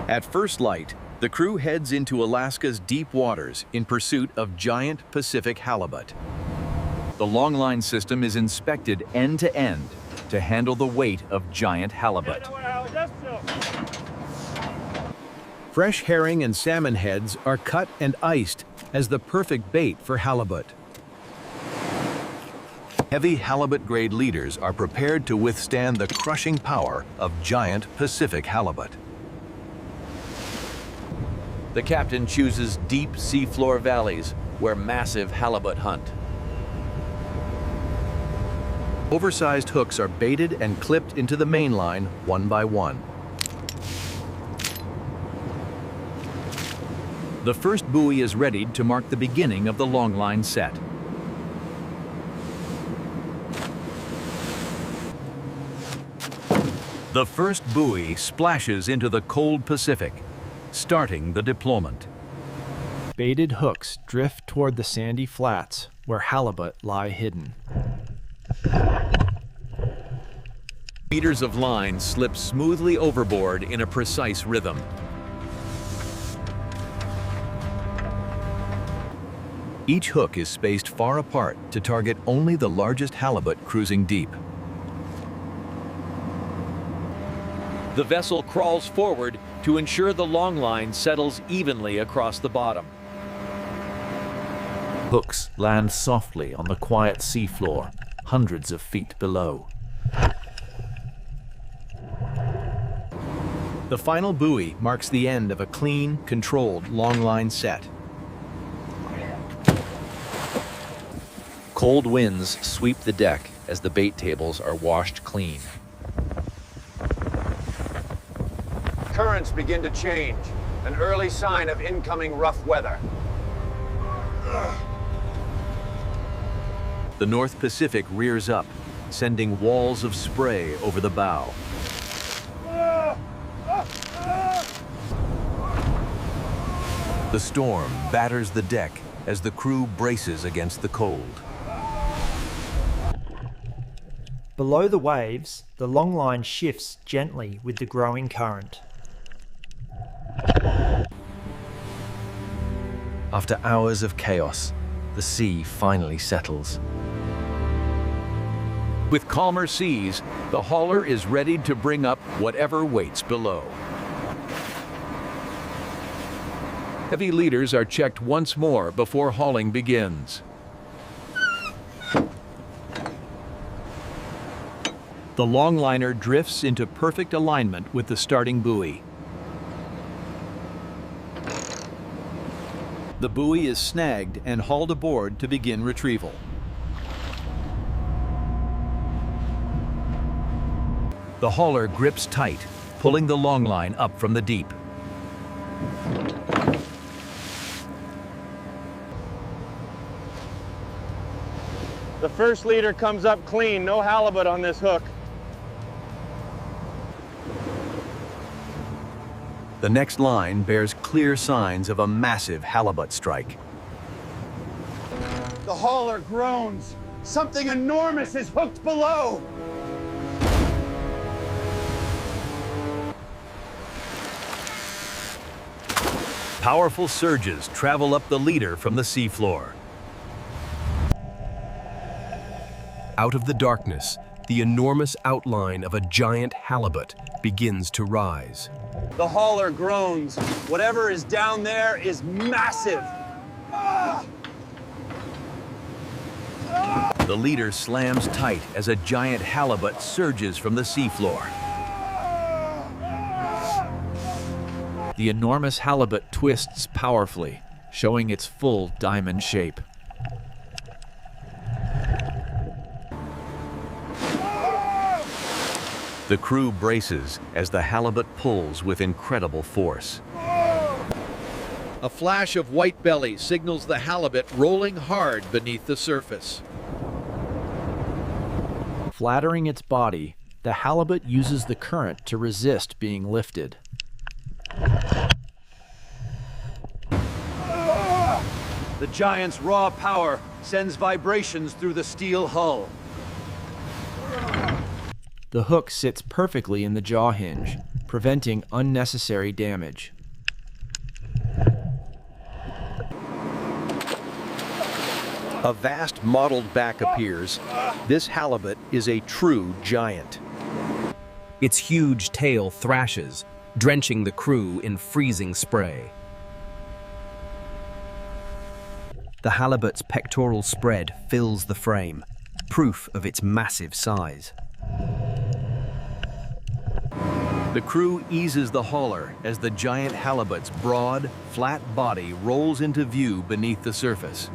At first light, the crew heads into Alaska's deep waters in pursuit of giant Pacific halibut. The longline system is inspected end to end to handle the weight of giant halibut. Fresh herring and salmon heads are cut and iced as the perfect bait for halibut. Heavy halibut-grade leaders are prepared to withstand the crushing power of giant Pacific halibut. The captain chooses deep seafloor valleys where massive halibut hunt. Oversized hooks are baited and clipped into the main line one by one. The first buoy is readied to mark the beginning of the longline set. The first buoy splashes into the cold Pacific, starting the deployment. Baited hooks drift toward the sandy flats where halibut lie hidden. Meters of line slip smoothly overboard in a precise rhythm. Each hook is spaced far apart to target only the largest halibut cruising deep. The vessel crawls forward to ensure the longline settles evenly across the bottom. Hooks land softly on the quiet seafloor, hundreds of feet below. The final buoy marks the end of a clean, controlled longline set. Cold winds sweep the deck as the bait tables are washed clean. Currents begin to change, an early sign of incoming rough weather. The North Pacific rears up, sending walls of spray over the bow. The storm batters the deck as the crew braces against the cold. Below the waves, the longline shifts gently with the growing current. After hours of chaos, the sea finally settles. With calmer seas, the hauler is ready to bring up whatever waits below. Heavy leaders are checked once more before hauling begins. The longliner drifts into perfect alignment with the starting buoy. The buoy is snagged and hauled aboard to begin retrieval. The hauler grips tight, pulling the longline up from the deep. The first leader comes up clean, no halibut on this hook. The next line bears clear signs of a massive halibut strike. The hauler groans. Something enormous is hooked below. Powerful surges travel up the leader from the seafloor. Out of the darkness, the enormous outline of a giant halibut begins to rise. The hauler groans. Whatever is down there is massive. The leader slams tight as a giant halibut surges from the seafloor. The enormous halibut twists powerfully, showing its full diamond shape. The crew braces as the halibut pulls with incredible force. A flash of white belly signals the halibut rolling hard beneath the surface. Flattering its body, the halibut uses the current to resist being lifted. The giant's raw power sends vibrations through the steel hull. The hook sits perfectly in the jaw hinge, preventing unnecessary damage. A vast mottled back appears. This halibut is a true giant. Its huge tail thrashes, drenching the crew in freezing spray. The halibut's pectoral spread fills the frame, proof of its massive size. The crew eases the hauler as the giant halibut's broad, flat body rolls into view beneath the surface.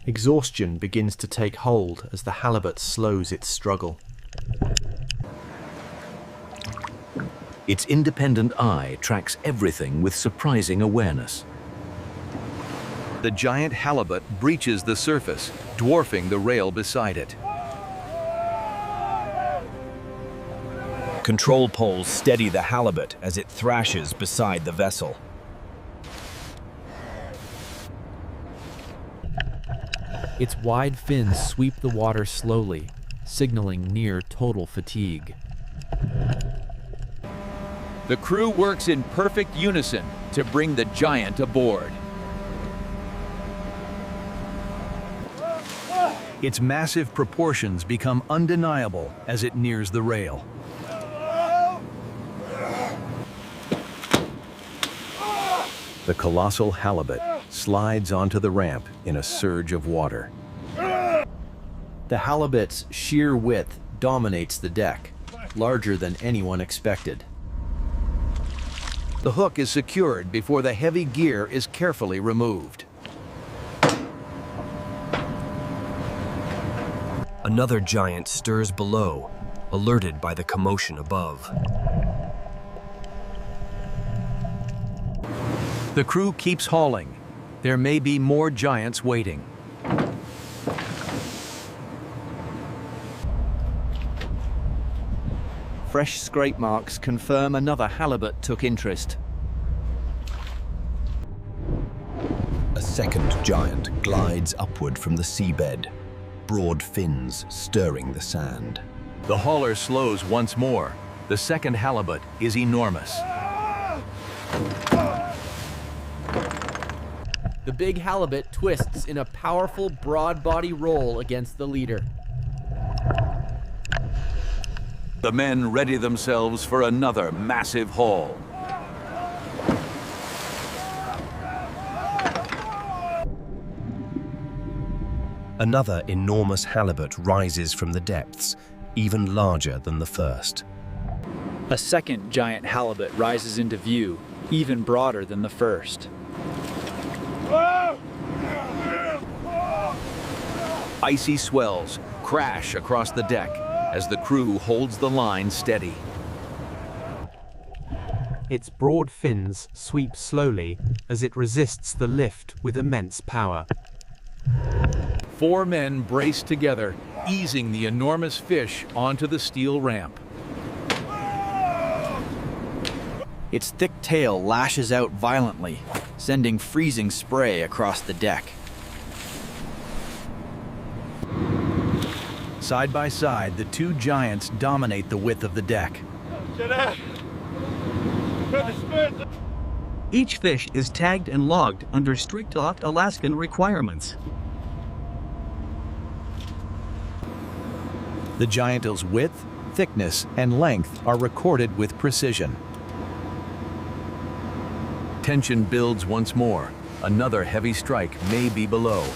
Exhaustion begins to take hold as the halibut slows its struggle. Its independent eye tracks everything with surprising awareness. The giant halibut breaches the surface, dwarfing the rail beside it. Control poles steady the halibut as it thrashes beside the vessel. Its wide fins sweep the water slowly, signaling near total fatigue. The crew works in perfect unison to bring the giant aboard. Its massive proportions become undeniable as it nears the rail. The colossal halibut slides onto the ramp in a surge of water. The halibut's sheer width dominates the deck, larger than anyone expected. The hook is secured before the heavy gear is carefully removed. Another giant stirs below, alerted by the commotion above. The crew keeps hauling. There may be more giants waiting. Fresh scrape marks confirm another halibut took interest. A second giant glides upward from the seabed, broad fins stirring the sand. The hauler slows once more. The second halibut is enormous. The big halibut twists in a powerful broad body roll against the leader. The men ready themselves for another massive haul. Another enormous halibut rises from the depths, even larger than the first. A second giant halibut rises into view, even broader than the first. Icy swells crash across the deck as the crew holds the line steady. Its broad fins sweep slowly as it resists the lift with immense power. 4 men brace together, easing the enormous fish onto the steel ramp. Its thick tail lashes out violently, sending freezing spray across the deck. Side by side, the 2 giants dominate the width of the deck. Each fish is tagged and logged under strict Alaskan requirements. The giant's width, thickness, and length are recorded with precision. Tension builds once more. Another heavy strike may be below.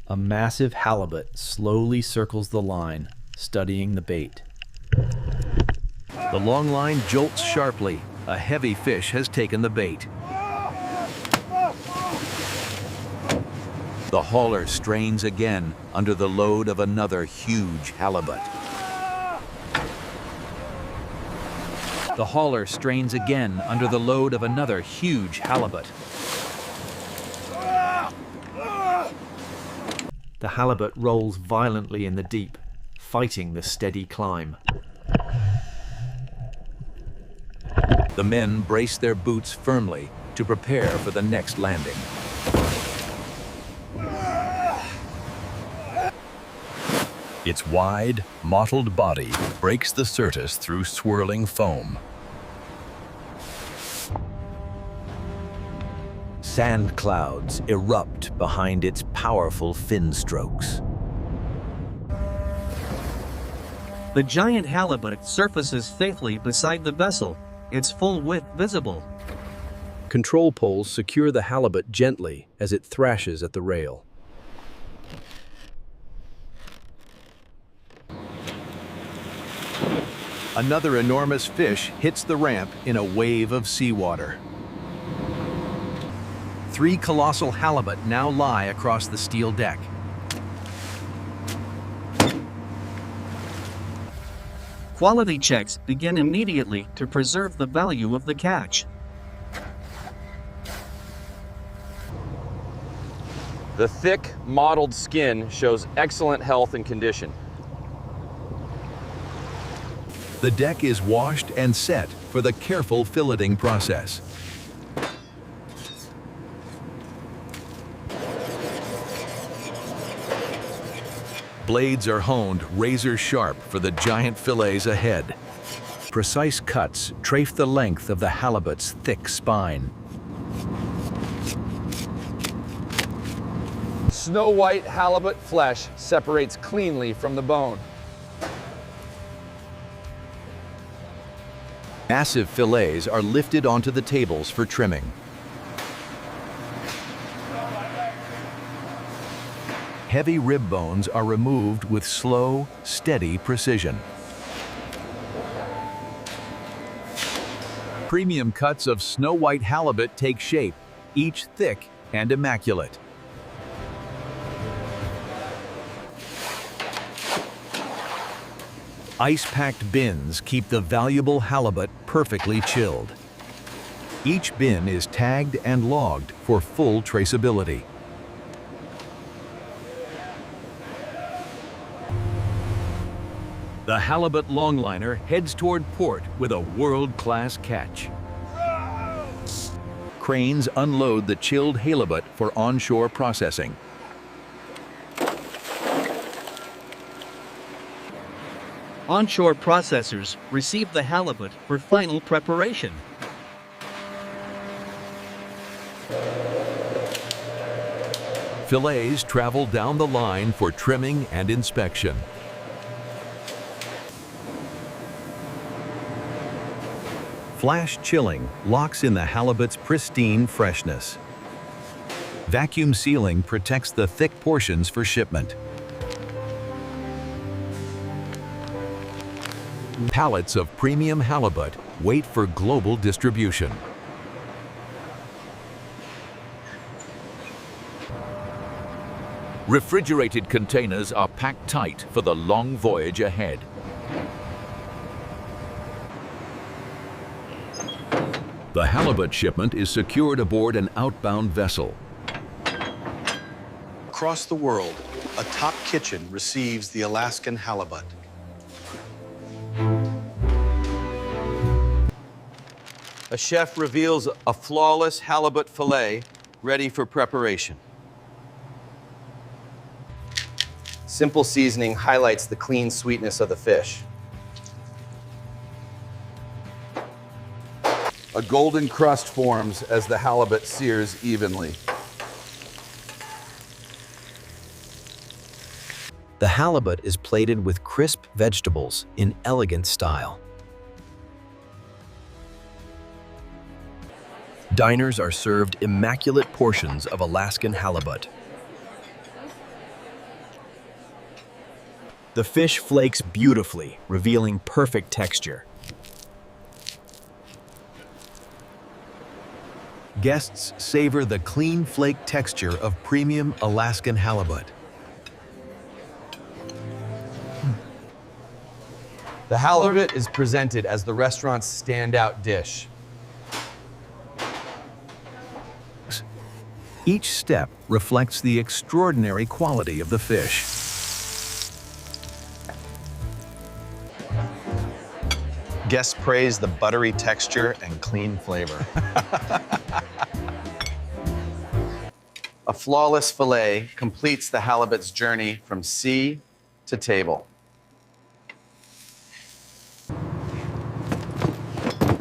A massive halibut slowly circles the line, studying the bait. The long line jolts sharply. A heavy fish has taken the bait. The hauler strains again under the load of another huge halibut. The hauler strains again under the load of another huge halibut. The halibut rolls violently in the deep, fighting the steady climb. The men brace their boots firmly to prepare for the next landing. Its wide, mottled body breaks the surface through swirling foam. Sand clouds erupt behind its powerful fin strokes. The giant halibut surfaces safely beside the vessel, its full width visible. Control poles secure the halibut gently as it thrashes at the rail. Another enormous fish hits the ramp in a wave of seawater. 3 colossal halibut now lie across the steel deck. Quality checks begin immediately to preserve the value of the catch. The thick, mottled skin shows excellent health and condition. The deck is washed and set for the careful filleting process. Blades are honed razor sharp for the giant fillets ahead. Precise cuts trace the length of the halibut's thick spine. Snow white halibut flesh separates cleanly from the bone. Massive fillets are lifted onto the tables for trimming. Heavy rib bones are removed with slow, steady precision. Premium cuts of snow white halibut take shape, each thick and immaculate. Ice-packed bins keep the valuable halibut perfectly chilled. Each bin is tagged and logged for full traceability. The halibut longliner heads toward port with a world-class catch. Cranes unload the chilled halibut for onshore processing. Onshore processors receive the halibut for final preparation. Fillets travel down the line for trimming and inspection. Flash chilling locks in the halibut's pristine freshness. Vacuum sealing protects the thick portions for shipment. Pallets of premium halibut wait for global distribution. Refrigerated containers are packed tight for the long voyage ahead. The halibut shipment is secured aboard an outbound vessel. Across the world, a top kitchen receives the Alaskan halibut. A chef reveals a flawless halibut fillet ready for preparation. Simple seasoning highlights the clean sweetness of the fish. A golden crust forms as the halibut sears evenly. The halibut is plated with crisp vegetables in elegant style. Diners are served immaculate portions of Alaskan halibut. The fish flakes beautifully, revealing perfect texture. Guests savor the clean flake texture of premium Alaskan halibut. The halibut is presented as the restaurant's standout dish. Each step reflects the extraordinary quality of the fish. Guests praise the buttery texture and clean flavor. A flawless fillet completes the halibut's journey from sea to table.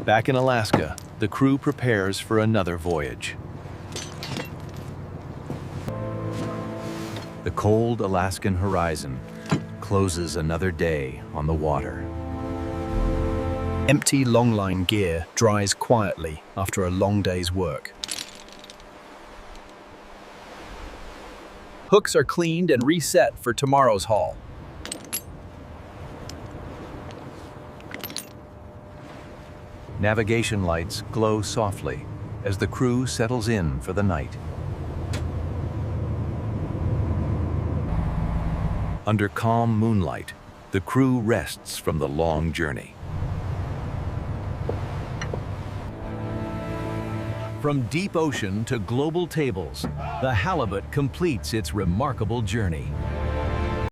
Back in Alaska, the crew prepares for another voyage. The cold Alaskan horizon closes another day on the water. Empty longline gear dries quietly after a long day's work. Hooks are cleaned and reset for tomorrow's haul. Navigation lights glow softly as the crew settles in for the night. Under calm moonlight, the crew rests from the long journey. From deep ocean to global tables, the halibut completes its remarkable journey.